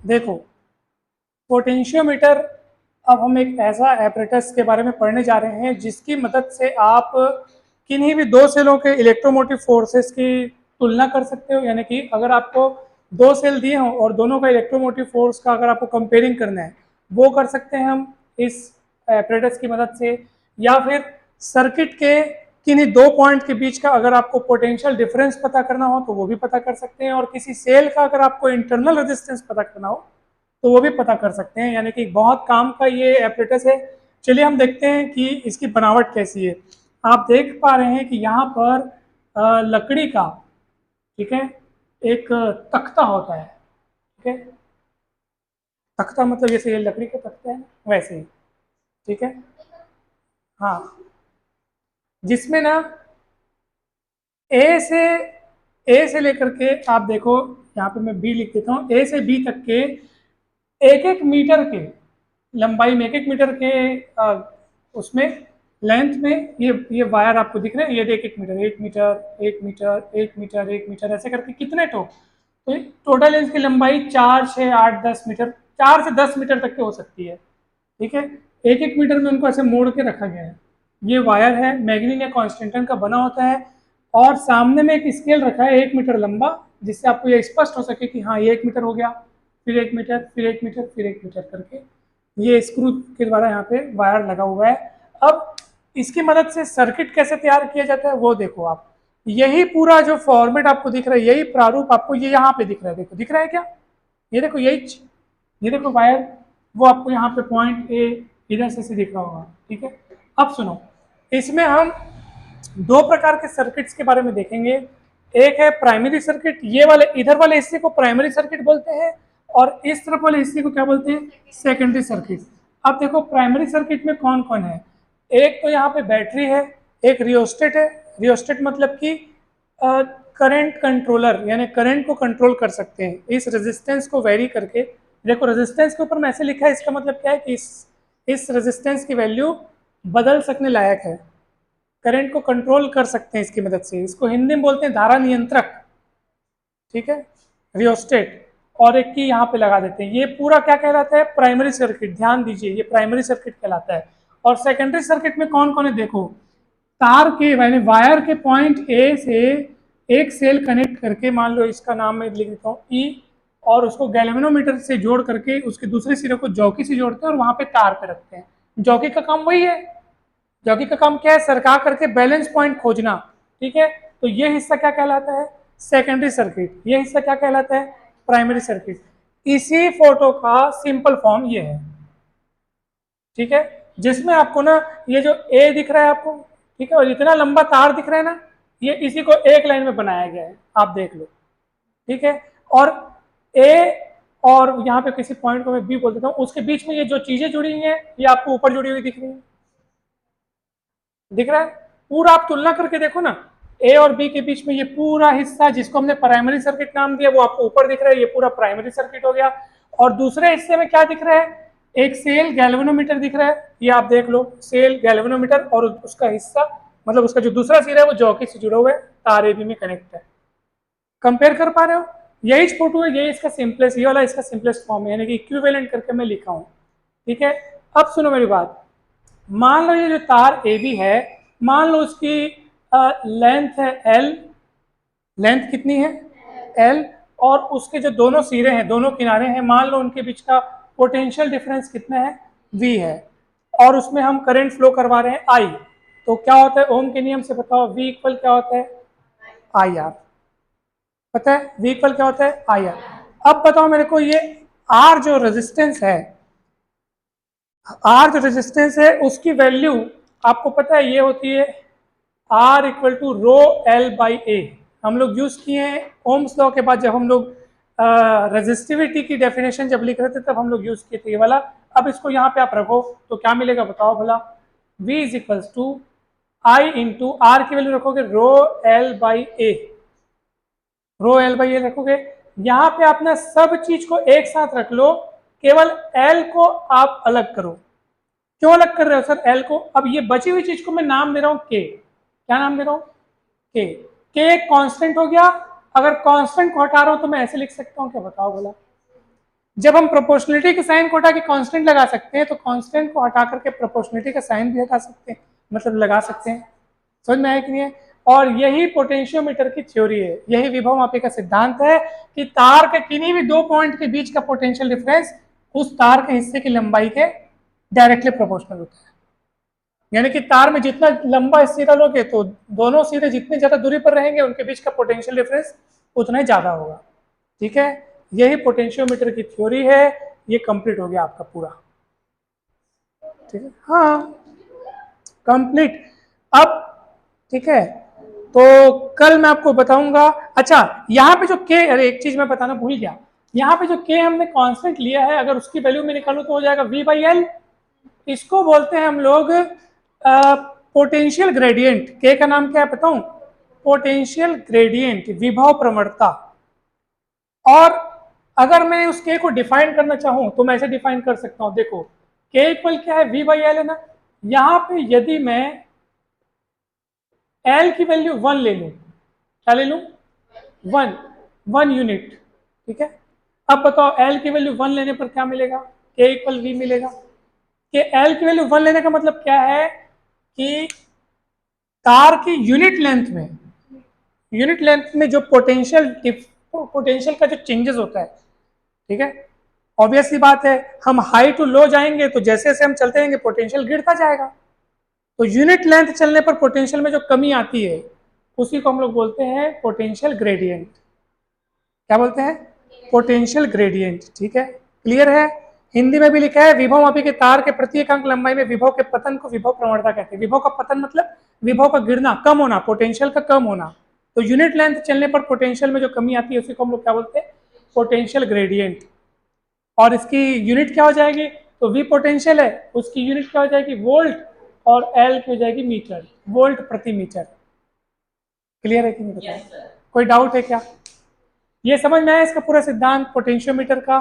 देखो, पोटेंशियोमीटर, अब हम एक ऐसा एपरेटस के बारे में पढ़ने जा रहे हैं जिसकी मदद से आप किन्हीं भी दो सेलों के इलेक्ट्रोमोटिव फोर्सेस की तुलना कर सकते हो। यानी कि अगर आपको दो सेल दिए हों और दोनों का इलेक्ट्रोमोटिव फोर्स का अगर आपको कंपेयरिंग करना है, वो कर सकते हैं हम इस एपरेटस की मदद से। या फिर सर्किट के किन्हीं दो पॉइंट के बीच का अगर आपको पोटेंशियल डिफरेंस पता करना हो तो वो भी पता कर सकते हैं। और किसी सेल का अगर आपको इंटरनल रेजिस्टेंस पता करना हो तो वो भी पता कर सकते हैं। यानी कि बहुत काम का ये एपरेटस है। चलिए हम देखते हैं कि इसकी बनावट कैसी है। आप देख पा रहे हैं कि यहाँ पर लकड़ी का, ठीक है, एक तख्ता होता है। ठीक है, तख्ता मतलब जैसे ये लकड़ी का तख्ता है ना, वैसे ही। ठीक है, हाँ, जिसमें ना ए से ए से लेकर के आप देखो, यहाँ पे मैं बी लिख देता हूँ, ए से बी तक के एक एक मीटर के लंबाई में, एक एक मीटर के उसमें लेंथ में ये वायर आपको दिख रहे हैं। ये एक एक मीटर, एक मीटर, एक मीटर, एक मीटर, एक मीटर, ऐसे करके कितने तो टोटल इसकी लंबाई 4, 6, 8, 10 मीटर, 4 से 10 मीटर तक की हो सकती है। ठीक है, एक एक मीटर में उनको ऐसे मोड़ के रखा गया है। ये वायर है, मैग्नीन या कॉन्स्टेंटन का बना होता है। और सामने में एक स्केल रखा है 1 मीटर लंबा, जिससे आपको ये स्पष्ट हो सके कि हाँ ये 1 मीटर हो गया, फिर 1 मीटर, फिर 1 मीटर, फिर 1 मीटर करके ये स्क्रू के द्वारा यहाँ पे वायर लगा हुआ है। अब इसकी मदद से सर्किट कैसे तैयार किया जाता है वो देखो आप। यही पूरा जो फॉर्मेट आपको दिख रहा है, यही प्रारूप आपको ये यहाँ पे दिख रहा है। देखो, दिख रहा है क्या? ये देखो, ये देखो वायर, वो आपको यहाँ पे पॉइंट ए इधर से दिख रहा होगा। ठीक है, अब सुनो, इसमें हम दो प्रकार के सर्किट्स के बारे में देखेंगे। एक है प्राइमरी सर्किट, ये वाले इधर वाले हिस्से को प्राइमरी सर्किट बोलते हैं, और इस तरफ वाले हिस्से को क्या बोलते हैं? Secondary circuit. अब देखो प्राइमरी सर्किट में कौन कौन है। एक तो यहाँ पे बैटरी है, एक रियोस्टेट है। रियोस्टेट मतलब कि करंट कंट्रोलर, यानी करंट को कंट्रोल कर सकते हैं इस रेजिस्टेंस को वेरी करके। देखो रेजिस्टेंस के ऊपर में ऐसे लिखा है, इसका मतलब क्या है कि इस रेजिस्टेंस की वैल्यू बदल सकने लायक है। करंट को कंट्रोल कर सकते हैं इसकी मदद से। इसको हिंदी में बोलते हैं धारा नियंत्रक। ठीक है, रियोस्टेट। और एक की यहाँ पे लगा देते हैं। ये पूरा क्या कहलाता है? Primary circuit. ध्यान दीजिए, ये प्राइमरी सर्किट कहलाता है। और सेकेंडरी सर्किट में कौन कौन है देखो, तार के यानी वायर के पॉइंट ए से एक सेल कनेक्ट करके, मान लो इसका नाम मैं लिख देता हूँ ई, और उसको गैल्वेनोमीटर से जोड़ करके उसके दूसरे सिरे को जॉकी से जोड़ते हैं और वहां पे तार पे रखते हैं। जॉकी का काम वही है। जॉकी का काम क्या है? सरका करके बैलेंस पॉइंट खोजना। ठीक है, तो ये हिस्सा क्या कहलाता है? Secondary circuit. ये हिस्सा क्या कहलाता है? Primary circuit. इसी फोटो का सिंपल फॉर्म ये है। ठीक है, जिसमें आपको ना ये जो ए दिख रहा है आपको, ठीक है, और इतना लंबा तार दिख रहा है ना, ये इसी को एक लाइन में बनाया गया है, आप देख लो। ठीक है, और ए और यहाँ पे किसी पॉइंट को मैं बी बोल देता हूँ, उसके बीच में ये जो चीजें जुड़ी हुई हैं ये आपको ऊपर जुड़ी हुई दिख रही है। दिख रहा है? पूरा आप तुलना करके देखो ना, ए और बी के बीच में ये पूरा हिस्सा जिसको हमने प्राइमरी सर्किट नाम दिया वो आपको ऊपर दिख रहा है, ये पूरा प्राइमरी सर्किट हो गया। और दूसरे हिस्से में क्या दिख रहा है? एक सेल गैल्वेनोमीटर दिख रहा है, ये आप देख लो, सेल गैल्वेनोमीटर, और उसका हिस्सा मतलब उसका जो दूसरा सिरा है वो जॉकी से जुड़ा हुआ है, तार ए बी में कनेक्ट है। कंपेयर कर पा रहे हो? यही फोटो है, यही इसका सिंपलेस्ट, ये वाला इसका सिंपलेस्ट फॉर्म है, यानी कि इक्विवेलेंट करके मैं लिखा हूँ। ठीक है, अब सुनो मेरी बात। मान लो ये जो तार ए बी है, मान लो उसकी लेंथ है एल। लेंथ कितनी है? एल। और उसके जो दोनों सिरे हैं, दोनों किनारे हैं, मान लो उनके बीच का पोटेंशियल डिफरेंस कितना है? वी है। और उसमें हम करंट फ्लो करवा रहे हैं आई। तो क्या होता है ओम के नियम से बताओ, वी इक्वल क्या होता है? I R. पता है वी इक्वल क्या होता है? I R. अब बताओ मेरे को, ये आर जो रेजिस्टेंस है, आर जो रेजिस्टेंस है उसकी वैल्यू आपको पता है ये होती है R equal to rho L by A. हम लोग यूज किए हैं ओम्स लॉ के बाद, जब हम लोग रेजिस्टिविटी की डेफिनेशन जब लिख रहे थे तब हम लोग यूज किए थे ये वाला। अब इसको यहाँ पे आप रखो तो क्या मिलेगा बताओ भला? V is equals to I into R की वैल्यू रखोगे rho L by A, rho L by A रखोगे। यहाँ पे अपना सब चीज को एक साथ रख लो, केवल एल को आप अलग करो। क्यों अलग कर रहे हो सर एल को? अब ये बची हुई चीज को मैं नाम दे रहा हूं के। क्या नाम दे रहा हूं? के। के एक कांस्टेंट हो गया। अगर कांस्टेंट को हटा रहा हूं तो मैं ऐसे लिख सकता हूं, क्या बताओ बोला? जब हम प्रोपोर्शनलिटी के साइन को हटा के कांस्टेंट लगा सकते हैं, तो कांस्टेंट को हटा करके प्रोपोर्शनलिटी का साइन भी हटा सकते हैं, मतलब लगा सकते हैं। समझ में आया कि नहीं है? और यही पोटेंशियोमीटर की थ्योरी है, यही विभव मापी का सिद्धांत है कि तार के किन्हीं भी दो पॉइंट के बीच का पोटेंशियल डिफरेंस उस तार के हिस्से की लंबाई के डायरेक्टली प्रोपोर्शनल होता है। यानी कि तार में जितना लंबा सिरा लोगे तो दोनों सिरे जितनी ज्यादा दूरी पर रहेंगे उनके बीच का पोटेंशियल डिफरेंस उतना ही ज्यादा होगा। ठीक है, यही पोटेंशियोमीटर की थ्योरी है। ये कंप्लीट हो गया आपका पूरा। ठीक है, हाँ कंप्लीट। अब ठीक है, तो कल मैं आपको बताऊंगा। अच्छा, यहाँ पे जो के, अरे एक चीज मैं बताना भूल गया, यहाँ पे जो के हमने कांस्टेंट लिया है, अगर उसकी वैल्यू में निकालूं तो हो जाएगा v/l। इसको बोलते हैं हम लोग पोटेंशियल ग्रेडियंट। के का नाम क्या है बताऊं? पोटेंशियल ग्रेडियंट, विभव प्रवणता। और अगर मैं उस के को डिफाइन करना चाहूं तो मैं ऐसे डिफाइन कर सकता हूं, देखो के इक्वल क्या है, v/l है ना। यहां पे यदि मैं एल की वैल्यू 1 ले लूं, क्या ले लूं? 1 यूनिट। ठीक है, अब बताओ एल की वैल्यू 1 लेने पर क्या मिलेगा? के इक्वल v मिलेगा। कि एल की वैल्यू 1 लेने का मतलब क्या है कि तार की यूनिट लेंथ में जो पोटेंशियल का जो चेंजेस होता है, ठीक है, ऑब्वियस सी बात है, हम हाई टू लो जाएंगे तो जैसे जैसे हम चलते रहेंगे पोटेंशियल गिरता जाएगा। तो यूनिट लेंथ चलने पर पोटेंशियल में जो कमी आती है उसी को हम लोग बोलते हैं पोटेंशियल ग्रेडियंट। क्या बोलते हैं? Potential gradient. ठीक है, क्लियर है? हिंदी में भी लिखा है, विभव मापी के तार के प्रत्येक अंक लंबाई में विभव के पतन को विभव प्रवणता कहते हैं। विभव का पतन मतलब विभव का गिरना, कम होना, पोटेंशियल का कम होना। तो यूनिट लेंथ चलने पर पोटेंशियल में जो कमी आती है उसी को हम लोग क्या बोलते हैं? Potential gradient. और इसकी यूनिट क्या हो जाएगी? तो वी पोटेंशियल है, उसकी यूनिट क्या हो जाएगी? वोल्ट, और एल की हो जाएगी मीटर, वोल्ट प्रति मीटर। क्लियर है कि नहीं बताया? कोई डाउट है क्या? ये समझ में आया इसका पूरा सिद्धांत पोटेंशियोमीटर का?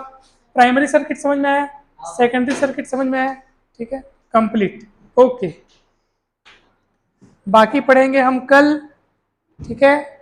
प्राइमरी सर्किट समझ में आया, सेकेंडरी सर्किट समझ में आया? ठीक है, कंप्लीट। ओके, बाकी पढ़ेंगे हम कल। ठीक है।